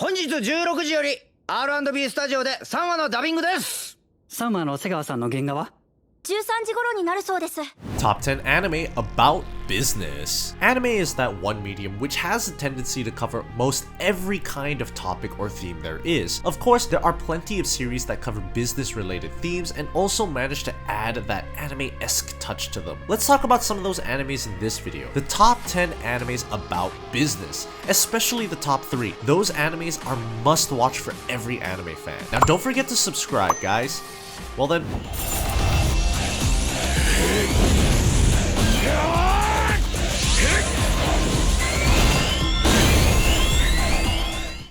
本日16時より R&B スタジオで3話のダビングです。3話の瀬川さんの原画は13時頃になるそうです。 Top 10 anime about business. Anime is that one medium which has a tendency to cover most every kind of topic or theme there is. Of course, there are plenty of series that cover business-related themes and also manage to add that anime-esque touch to them. Let's talk about some of those animes in this video. The top 10 animes about business, especially the top 3. Those animes are must-watch for every anime fan. Now, don't forget to subscribe, guys. Well then...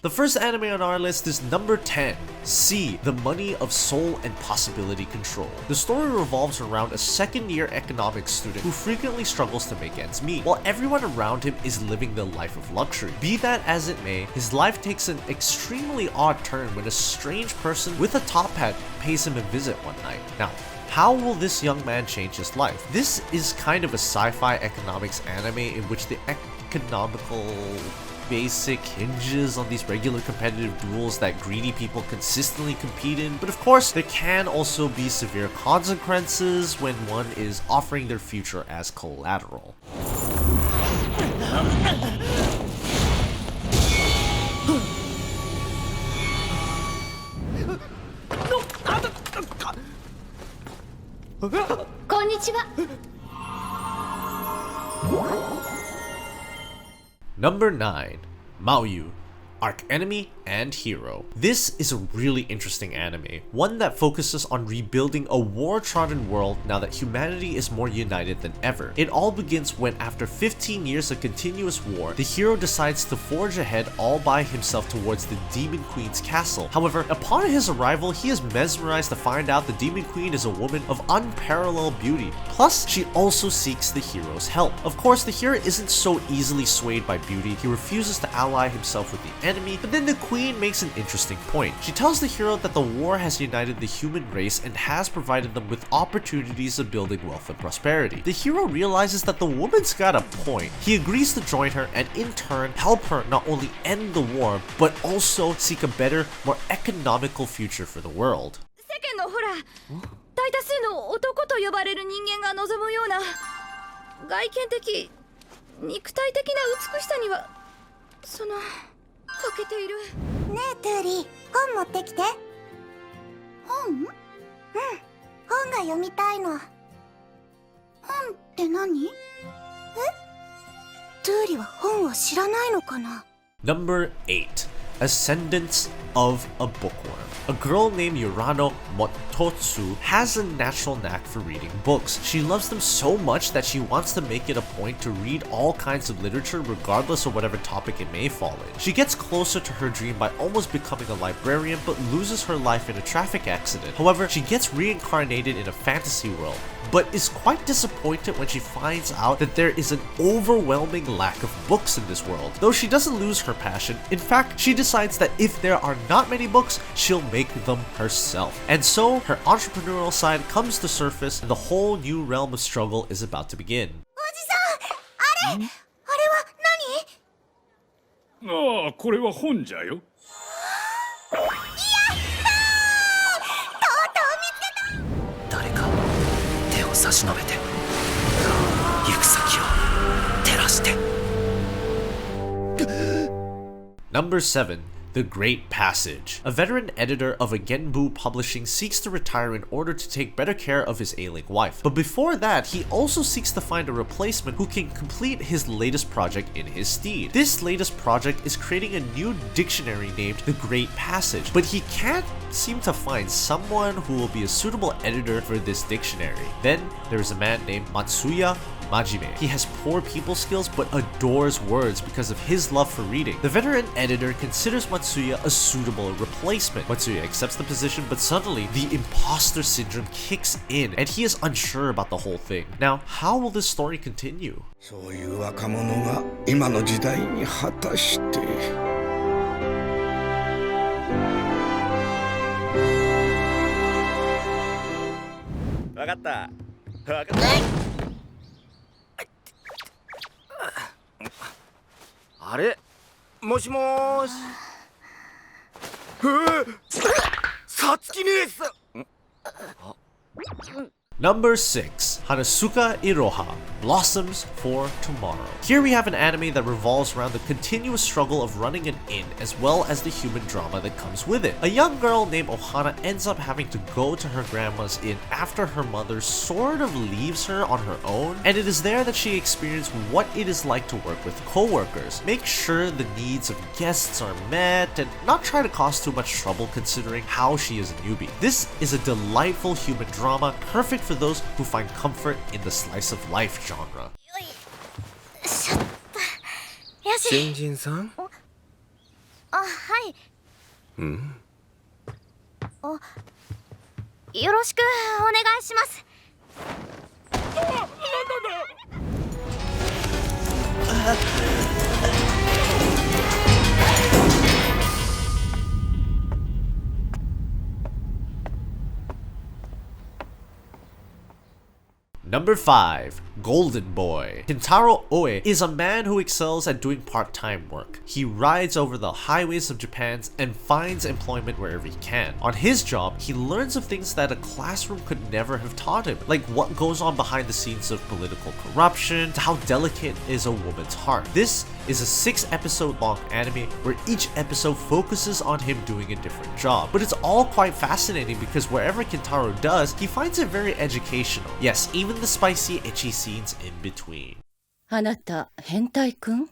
The first anime on our list is number 10, C, The Money of Soul and Possibility Control. The story revolves around a second-year economics student who frequently struggles to make ends meet, while everyone around him is living the life of luxury. Be that as it may, his life takes an extremely odd turn when a strange person with a top hat pays him a visit one night. Now, how will this young man change his life? This is kind of a sci-fi economics anime in which the economical basic hinges on these regular competitive duels that greedy people consistently compete in, but of course there can also be severe consequences when one is offering their future as collateral. Konnichiwa. Number 9, Maoyu, Arch Enemy and Hero. This is a really interesting anime, one that focuses on rebuilding a war-trodden world now that humanity is more united than ever. It all begins when, after 15 years of continuous war, the hero decides to forge ahead all by himself towards the Demon Queen's castle. However, upon his arrival, he is mesmerized to find out the Demon Queen is a woman of unparalleled beauty. Plus, she also seeks the hero's help. Of course, the hero isn't so easily swayed by beauty. He refuses to ally himself with the enemy, but then the Queen makes an interesting point. She tells the hero that the war has united the human race and has provided them with opportunities of building wealth and prosperity. The hero realizes that the woman's got a point. He agrees to join her and in turn help her not only end the war, but also seek a better, more economical future for the world. 世間のほら、大多数の男と呼ばれる人間が望むような外見的、肉体的な美しさにはその欠けている。ねえトゥーリー、本持ってきて。本？うん、本が読みたいの。本って何？え？トゥーリーは本を知らないのかな？ Number 8, Ascendants of a Bookworm. A girl named Urano Mototsu has a natural knack for reading books. She loves them so much that she wants to make it a point to read all kinds of literature regardless of whatever topic it may fall in. She gets closer to her dream by almost becoming a librarian but loses her life in a traffic accident. However, she gets reincarnated in a fantasy world, but is quite disappointed when she finds out that there is an overwhelming lack of books in this world. Though she doesn't lose her passion, in fact, she decides that if there are not many books, she'll make them herself. And so, her entrepreneurial side comes to surface and the whole new realm of struggle is about to begin. おじさん、あれは何？ああ、これは本じゃよ。誰か手を差し伸べて行く先を照らして。 Number 7, The Great Passage. A veteran editor of a Genbu publishing seeks to retire in order to take better care of his ailing wife. But before that, he also seeks to find a replacement who can complete his latest project in his stead. This latest project is creating a new dictionary named The Great Passage, but he can't seem to find someone who will be a suitable editor for this dictionary. Then there is a man named Matsuya Majime. He has poor people skills but adores words because of his love for reading. The veteran editor considers Matsuya a suitable replacement. Matsuya accepts the position, but suddenly the imposter syndrome kicks in and he is unsure about the whole thing. Now, how will this story continue? そういう若者が今の時代に果たして。わかった。わかった。あれ、もしもーし。さつき姉さん Number 6, Hanazuka Iroha, Blossoms for Tomorrow. Here we have an anime that revolves around the continuous struggle of running an inn as well as the human drama that comes with it. A young girl named Ohana ends up having to go to her grandma's inn after her mother sort of leaves her on her own, and it is there that she experiences what it is like to work with co-workers, make sure the needs of guests are met, and not try to cause too much trouble considering how she is a newbie. This is a delightful human drama, perfect for those who find comfort in the slice of life genre. よし。新人さんあ、はい。よろしくお願いします。Number 5, Golden Boy. Kentaro Oe is a man who excels at doing part-time work. He rides over the highways of Japan and finds employment wherever he can. On his job, he learns of things that a classroom could never have taught him, like what goes on behind the scenes of political corruption, to how delicate is a woman's heart. This is a 6-episode long anime where each episode focuses on him doing a different job. But it's all quite fascinating because wherever Kentaro does, he finds it very educational. Yes, even the spicy, itchy scenes in between. あなた、変態くん？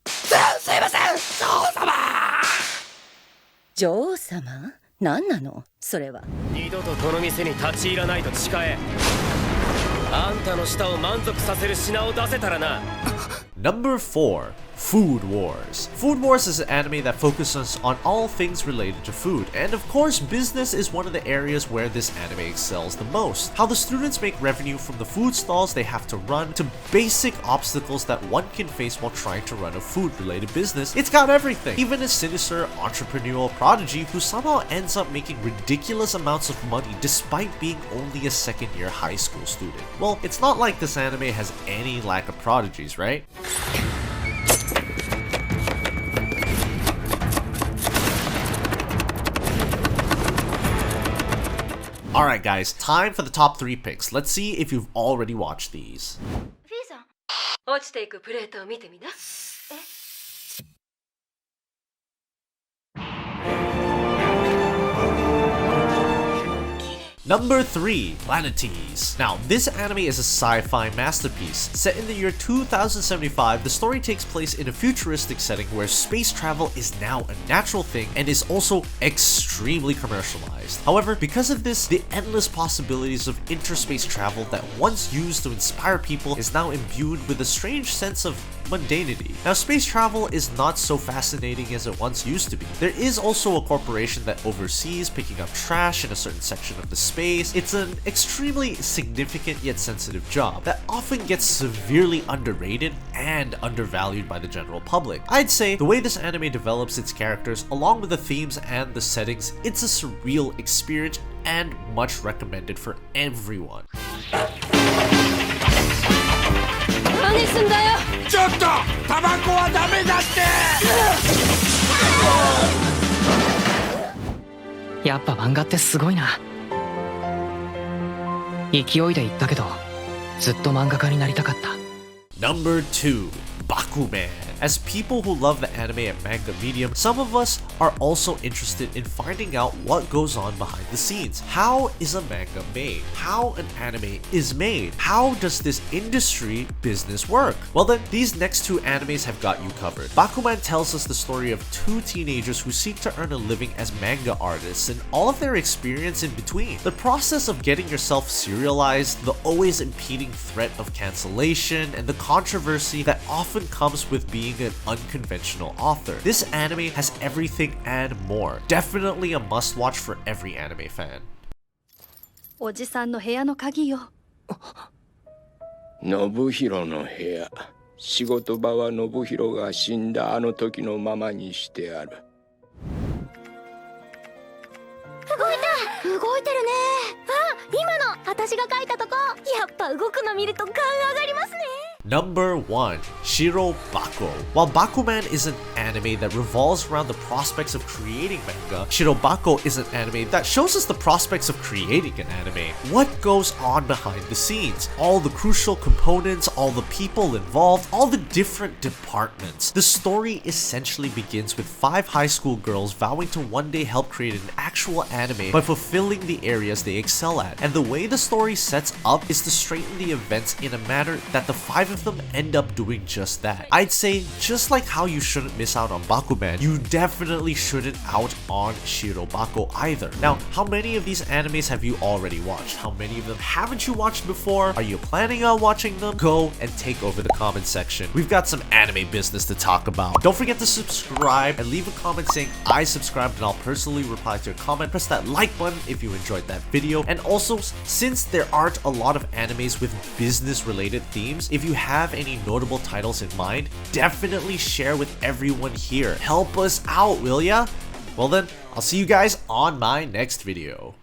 すいません女王様女王様？何なのそれは。二度とこの店に立ち入らないと誓え。あんたの舌を満足させる品を出せたらな。Number 4, Food Wars. Food Wars is an anime that focuses on all things related to food, and of course business is one of the areas where this anime excels the most. How the students make revenue from the food stalls they have to run to basic obstacles that one can face while trying to run a food related business. It's got everything. Even a sinister entrepreneurial prodigy who somehow ends up making ridiculous amounts of money despite being only a second-year high school student. Well, it's not like this anime has any lack of prodigies, right? Alright guys, time for the top 3 picks. Let's see if you've already watched these. フィーさん、落ちていくプレートを見てみな。Number 3, Planetes. Now, this anime is a sci-fi masterpiece. Set in the year 2075, the story takes place in a futuristic setting where space travel is now a natural thing and is also extremely commercialized. However, because of this, the endless possibilities of interspace travel that once used to inspire people is now imbued with a strange sense of mundanity. Now, space travel is not so fascinating as it once used to be. There is also a corporation that oversees picking up trash in a certain section of the space. It's an extremely significant yet sensitive job that often gets severely underrated and undervalued by the general public. I'd say the way this anime develops its characters, along with the themes and the settings, it's a surreal experience and much recommended for everyone. 何すんだよ。ちょっとタバコはダメだってやっぱ漫画ってすごいな。勢いで言ったけどずっと漫画家になりたかった。 Number 2, Bakuman. As people who love the anime and manga medium, some of us are also interested in finding out what goes on behind the scenes. How is a manga made? How an anime is made? How does this industry business work? Well then, these next 2 animes have got you covered. Bakuman tells us the story of 2 teenagers who seek to earn a living as manga artists and all of their experience in between. The process of getting yourself serialized, the always impeding threat of cancellation, and the controversy that often comes with being an unconventional author. This anime has everything and more. Definitely a must-watch for every anime fan. おじさんの部屋の鍵よ。信弘の部屋仕事場は信弘が死んだあの時のままにしてある。動いてるね。あ、今の私が書いたとこ。やっぱ動くの見ると勘上がりますね。Number 1. Shiro Bako. While Bakuman is an anime that revolves around the prospects of creating manga, Shiro Bako is an anime that shows us the prospects of creating an anime. What goes on behind the scenes? All the crucial components, all the people involved, all the different departments. The story essentially begins with 5 high school girls vowing to one day help create an actual anime by fulfilling the areas they excel at. And the way the story sets up is to straighten the events in a manner that the 5 of them end up doing just that. I'd say, just like how you shouldn't miss out on Bakuman, you definitely shouldn't out on Shiro Bako either. Now, how many of these animes have you already watched? How many of them haven't you watched before? Are you planning on watching them? Go and take over the comment section. We've got some anime business to talk about. Don't forget to subscribe and leave a comment saying I subscribed, and I'll personally reply to your comment. Press that like button if you enjoyed that video. And also, since there aren't a lot of animes with business related themes, if you have any notable titles in mind, definitely share with everyone here. Help us out, will ya? Well then, I'll see you guys on my next video.